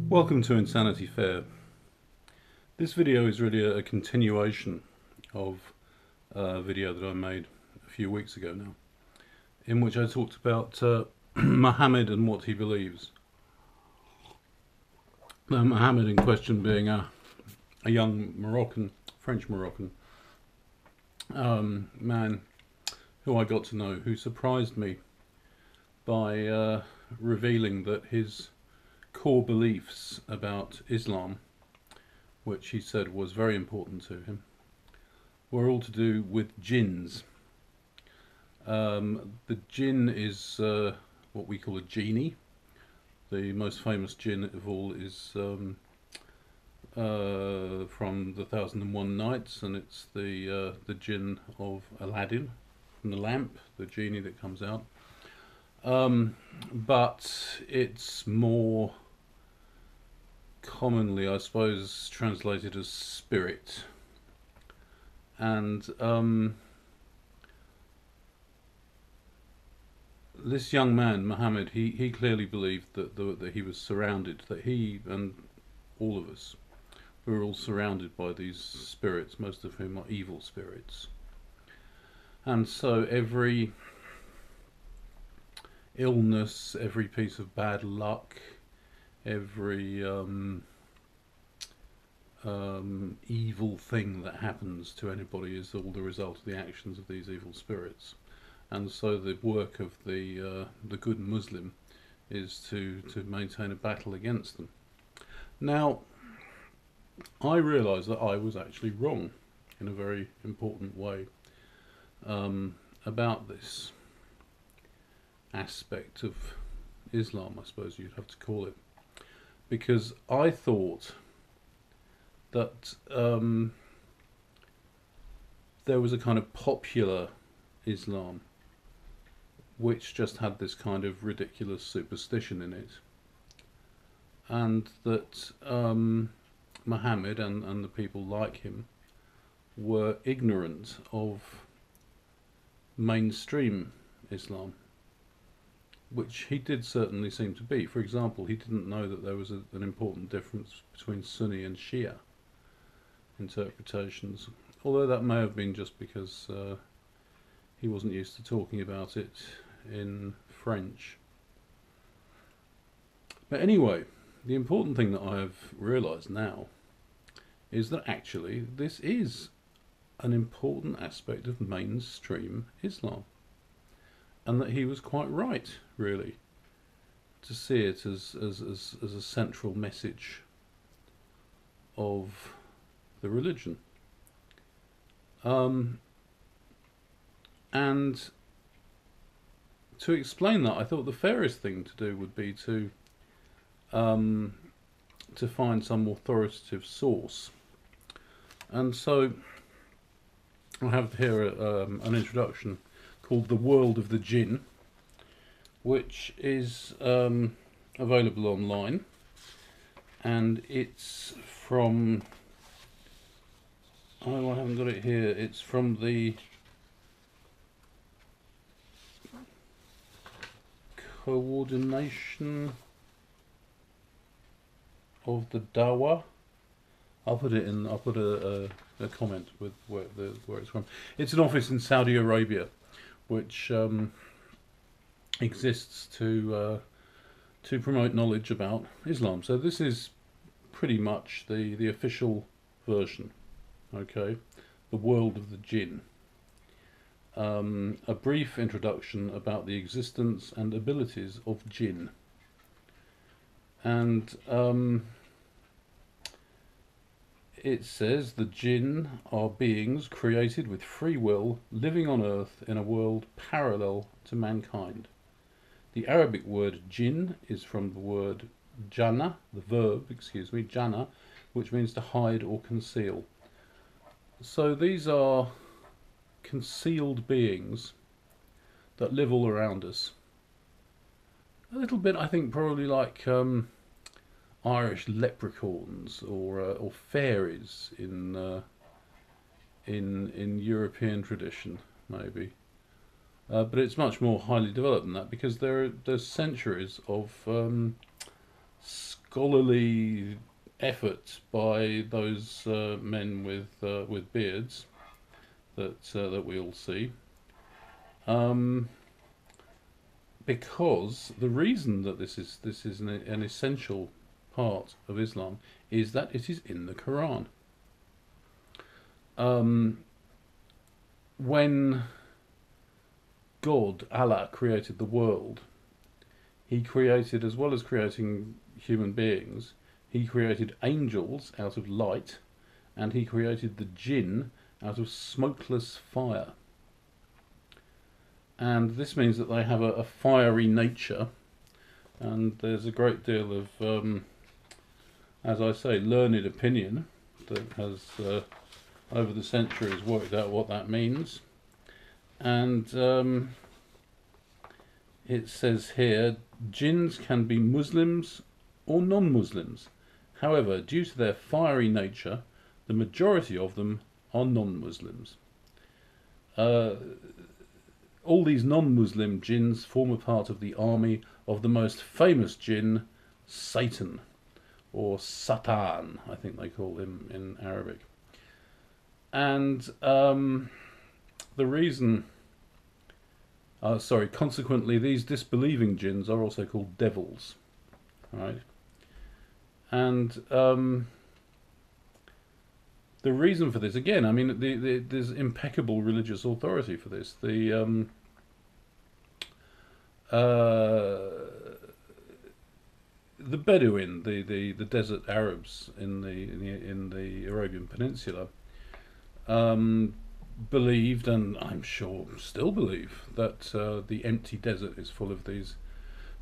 Welcome to Insanity Fair. This video is really a continuation of a video that I made a few weeks ago now, in which I talked about Mohammed and what he believes. Mohammed in question being a young French Moroccan man who I got to know, who surprised me by revealing that his core beliefs about Islam, which he said was very important to him, were all to do with jinns. The jinn is what we call a genie. The most famous jinn of all is from the 1001 Nights, and it's the jinn of Aladdin, from the lamp, the genie that comes out. But it's more commonly, I suppose, translated as spirit. And this young man, Mohammed, he clearly believed that he was surrounded, that he and all of us, we were all surrounded by these spirits, most of whom are evil spirits. And so every illness, every piece of bad luck, every evil thing that happens to anybody is all the result of the actions of these evil spirits. And so the work of the good Muslim is to maintain a battle against them. Now, I realised that I was actually wrong in a very important way about this aspect of Islam, I suppose you'd have to call it, because I thought that there was a kind of popular Islam which just had this kind of ridiculous superstition in it, and that Muhammad and the people like him were ignorant of mainstream Islam, which he did certainly seem to be. For example, he didn't know that there was an important difference between Sunni and Shia interpretations, although that may have been just because he wasn't used to talking about it in French. But anyway, the important thing that I have realised now is that actually this is an important aspect of mainstream Islam, and that he was quite right, really, to see it as a central message of the religion. And to explain that, I thought the fairest thing to do would be to find some authoritative source. And so I have here an introduction called The World of the Jinn, which is available online, and it's from, oh, I haven't got it here, it's from the Coordination of the Dawah. I'll put a comment with where it's from. It's an office in Saudi Arabia, which exists to promote knowledge about Islam. So this is pretty much the official version. Okay, The World of the Jinn. A brief introduction about the existence and abilities of jinn. And it says the jinn are beings created with free will, living on earth in a world parallel to mankind. The Arabic word jinn is from the word jana, the verb, jana, which means to hide or conceal. So these are concealed beings that live all around us. A little bit, I think, probably like Irish leprechauns or fairies in European tradition, maybe. But it's much more highly developed than that, because there's centuries of scholarly effort by those men with beards that we all see. Um, because the reason that this is an essential part of Islam is that it is in the Quran. Um, when God, Allah, created the world, He created, as well as creating human beings, He created angels out of light, and He created the jinn out of smokeless fire. And this means that they have a fiery nature, and there's a great deal of, as I say, learned opinion that has, over the centuries, worked out what that means. And it says here, jinns can be Muslims or non-Muslims. However, due to their fiery nature, the majority of them are non-Muslims. All these non-Muslim jinns form a part of the army of the most famous jinn, Satan, or Satan, I think they call him in Arabic. And the reason, consequently, these disbelieving jinns are also called devils, right? And the reason for this, again, I mean, there's impeccable religious authority for this. The Bedouin, the desert Arabs in the Arabian Peninsula, believed, and I'm sure still believe, that the empty desert is full of these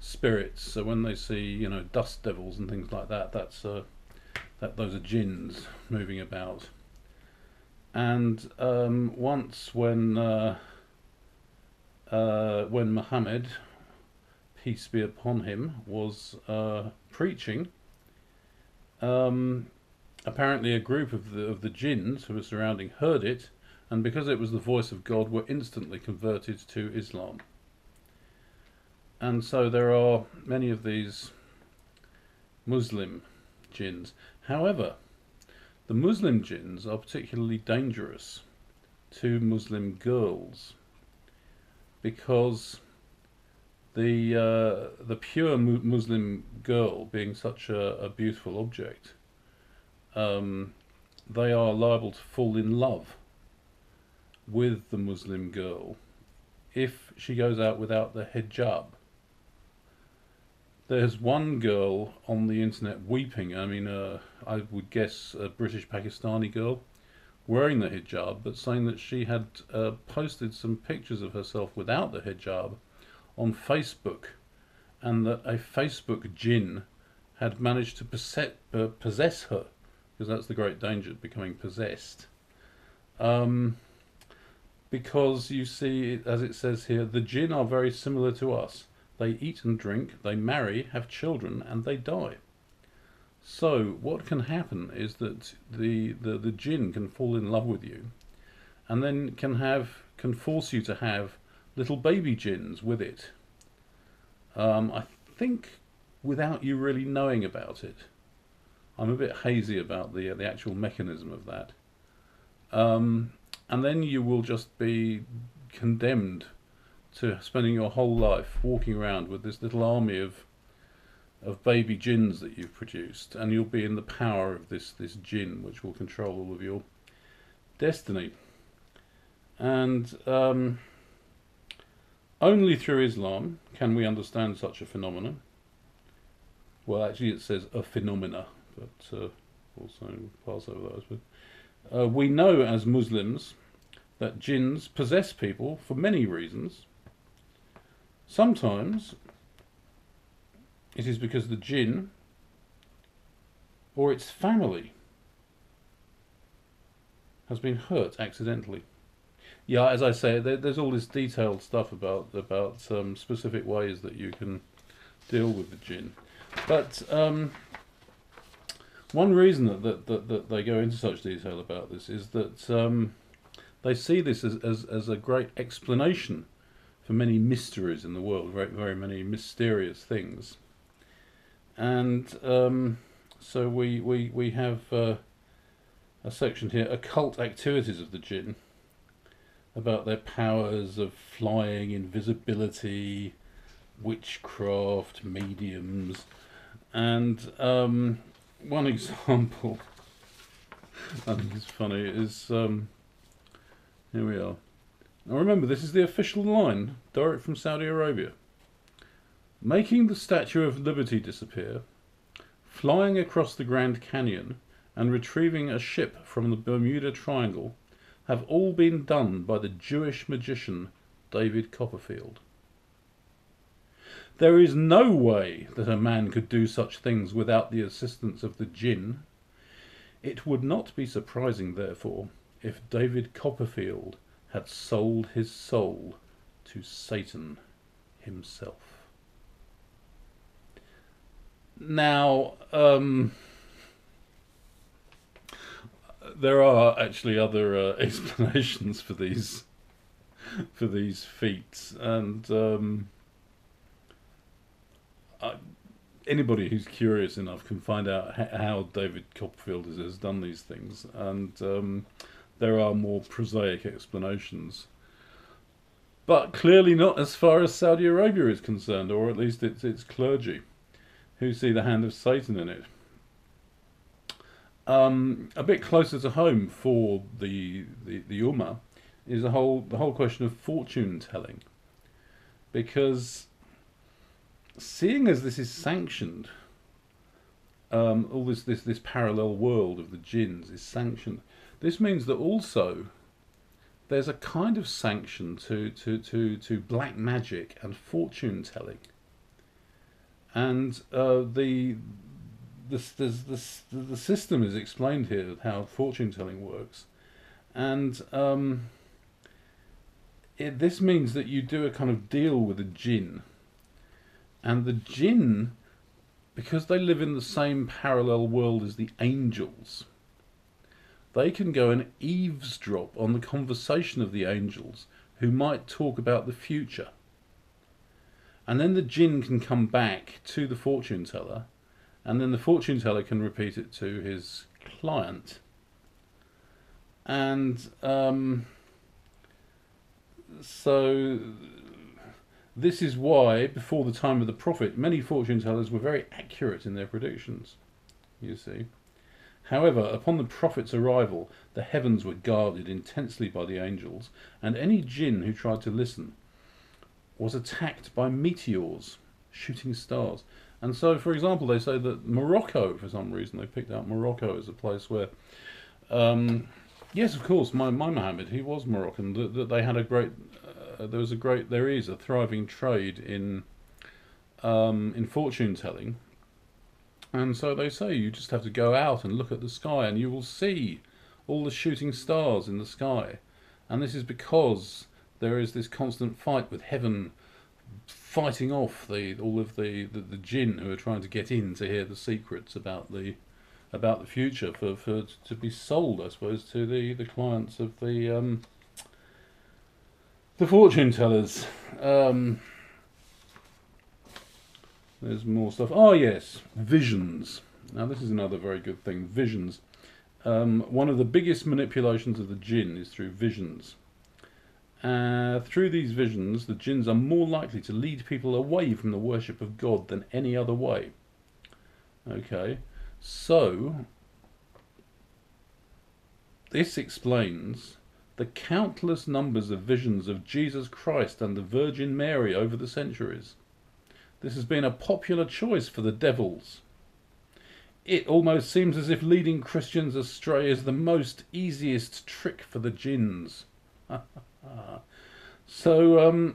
spirits. So when they see, dust devils and things like that, those are jinns moving about. And once when Muhammad, peace be upon him, was preaching, apparently a group of the jinns who were surrounding heard it, and because it was the voice of God, were instantly converted to Islam. And so there are many of these Muslim jinns. However, the Muslim jinns are particularly dangerous to Muslim girls, because the pure Muslim girl, being such a beautiful object, they are liable to fall in love with the Muslim girl if she goes out without the hijab. There's one girl on the internet weeping, I mean, I would guess a British Pakistani girl, wearing the hijab, but saying that she had posted some pictures of herself without the hijab on Facebook, and that a Facebook jinn had managed to possess her, because that's the great danger of becoming possessed. Because you see, as it says here, the jinn are very similar to us. They eat and drink, they marry, have children, and they die. So what can happen is that the jinn can fall in love with you, and then can force you to have little baby jinns with it. I think without you really knowing about it. I'm a bit hazy about the actual mechanism of that. And then you will just be condemned to spending your whole life walking around with this little army of baby jinns that you've produced, and you'll be in the power of this jinn, which will control all of your destiny. And only through Islam can we understand such a phenomenon. Well, actually it says a phenomena, but also pass over those. But we know as Muslims that jinns possess people for many reasons. Sometimes it is because the jinn or its family has been hurt accidentally. Yeah, as I say, there's all this detailed stuff about specific ways that you can deal with the jinn. But one reason that they go into such detail about this is that they see this as a great explanation for many mysteries in the world, very, very many mysterious things. And so we have a section here, occult activities of the jinn, about their powers of flying, invisibility, witchcraft, mediums. And one example I think is funny is, here we are. Now remember, this is the official line, direct from Saudi Arabia. Making the Statue of Liberty disappear, flying across the Grand Canyon, and retrieving a ship from the Bermuda Triangle have all been done by the Jewish magician David Copperfield. There is no way that a man could do such things without the assistance of the jinn. It would not be surprising, therefore, if David Copperfield had sold his soul to Satan himself. Now, there are actually other explanations for these feats, and anybody who's curious enough can find out how David Copperfield has done these things, and there are more prosaic explanations, but clearly not as far as Saudi Arabia is concerned, or at least its clergy, who see the hand of Satan in it. A bit closer to home for the Ummah is the whole question of fortune telling, because seeing as this is sanctioned, all this parallel world of the jinns is sanctioned. This means that also there's a kind of sanction to black magic and fortune telling, and the system is explained here, how fortune telling works, and this means that you do a kind of deal with a jinn, and the jinn, because they live in the same parallel world as the angels, they can go and eavesdrop on the conversation of the angels, who might talk about the future, and then the jinn can come back to the fortune teller, and then the fortune teller can repeat it to his client. And so this is why, before the time of the Prophet, many fortune tellers were very accurate in their predictions, you see. However, upon the Prophet's arrival, the heavens were guarded intensely by the angels, and any jinn who tried to listen was attacked by meteors, shooting stars. And so, for example, they say that Morocco, for some reason, they picked out Morocco as a place where, yes, of course, my Mohammed, he was Moroccan, that they had a great, there is a thriving trade in fortune telling. And so they say you just have to go out and look at the sky, and you will see all the shooting stars in the sky. And this is because there is this constant fight with heaven, fighting off all of the jinn who are trying to get in to hear the secrets about the future to be sold, I suppose, to the clients of the fortune tellers. There's more stuff. Oh yes, visions. Now this is another very good thing. Visions. One of the biggest manipulations of the jinn is through visions. Through these visions, the jinns are more likely to lead people away from the worship of God than any other way. Okay, so this explains the countless numbers of visions of Jesus Christ and the Virgin Mary over the centuries. This has been a popular choice for the devils. It almost seems as if leading Christians astray is the most easiest trick for the jinns. So,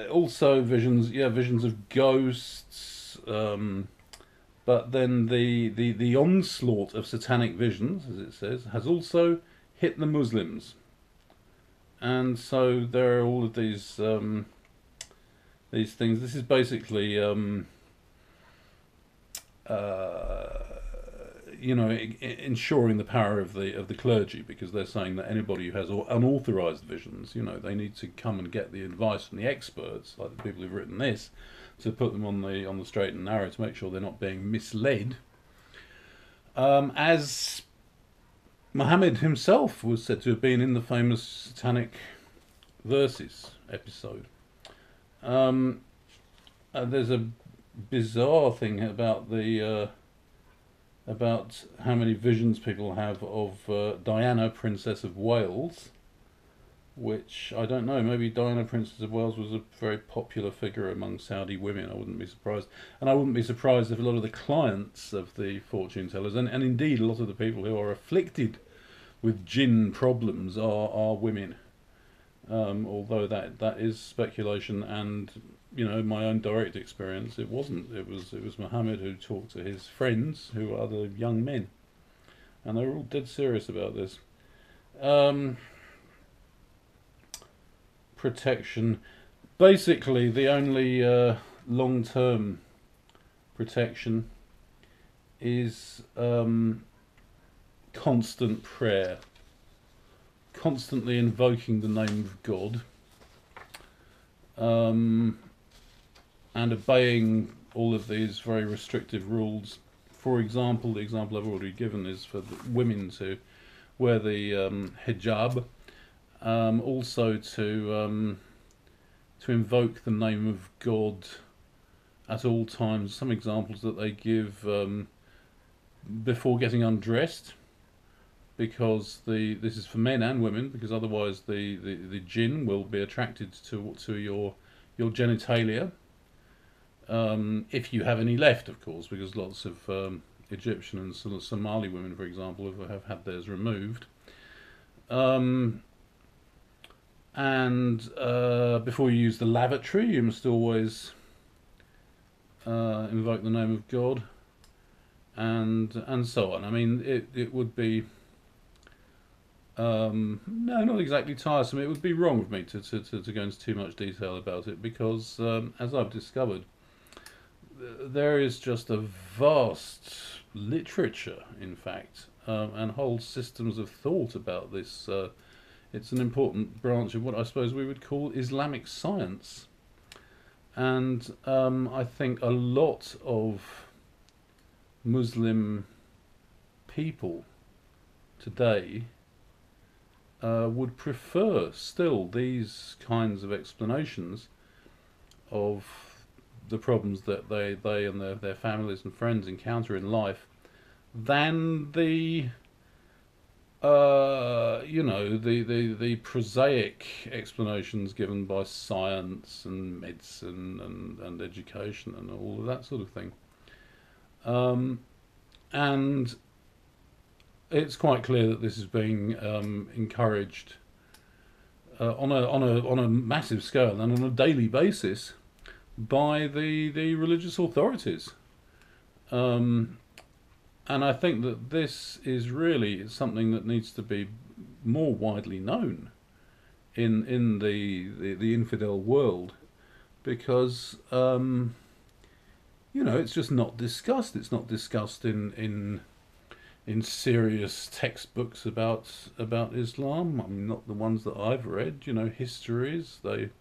also visions, visions of ghosts, but then the onslaught of satanic visions, as it says, has also hit the Muslims. And so there are all of these things. This is basically ensuring the power of the clergy, because they're saying that anybody who has unauthorized visions, they need to come and get the advice from the experts, like the people who've written this, to put them on the straight and narrow, to make sure they're not being misled. As Mohammed himself was said to have been in the famous Satanic Verses episode. There's a bizarre thing about about how many visions people have of Diana, Princess of Wales, which I don't know. Maybe Diana, Princess of Wales, was a very popular figure among Saudi women. I wouldn't be surprised, and I wouldn't be surprised if a lot of the clients of the fortune tellers, and indeed a lot of the people who are afflicted with jinn problems, are women. Although that is speculation, and my own direct experience, it wasn't. It was Muhammad who talked to his friends, who are other young men, and they were all dead serious about this. Protection. Basically, the only long-term protection is constant prayer, constantly invoking the name of God, and obeying all of these very restrictive rules. For example, the example I've already given is for the women to wear the hijab, also to invoke the name of God at all times. Some examples that they give before getting undressed, because this is for men and women, because otherwise the jinn will be attracted to your genitalia, if you have any left, of course, because lots of Egyptian and sort of Somali women, for example, have had theirs removed. And before you use the lavatory, you must always invoke the name of God, and so on. I mean, it would be no, not exactly tiresome. It would be wrong of me to go into too much detail about it, because as I've discovered, there is just a vast literature, in fact, and whole systems of thought about this. It's an important branch of what I suppose we would call Islamic science, and I think a lot of Muslim people today would prefer still these kinds of explanations of the problems that they and their families and friends encounter in life, than the the prosaic explanations given by science and medicine and education and all of that sort of thing. And it's quite clear that this is being encouraged on a massive scale and on a daily basis by the religious authorities. And I think that this is really something that needs to be more widely known in the infidel world, because it's just not discussed. It's not discussed in serious textbooks about Islam. I mean, not the ones that I've read. Histories, they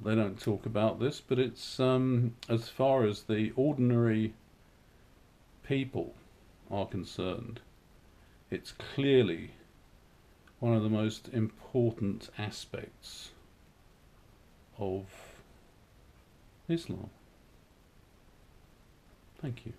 don't talk about this, but it's as far as the ordinary people are concerned, it's clearly one of the most important aspects of Islam. Thank you.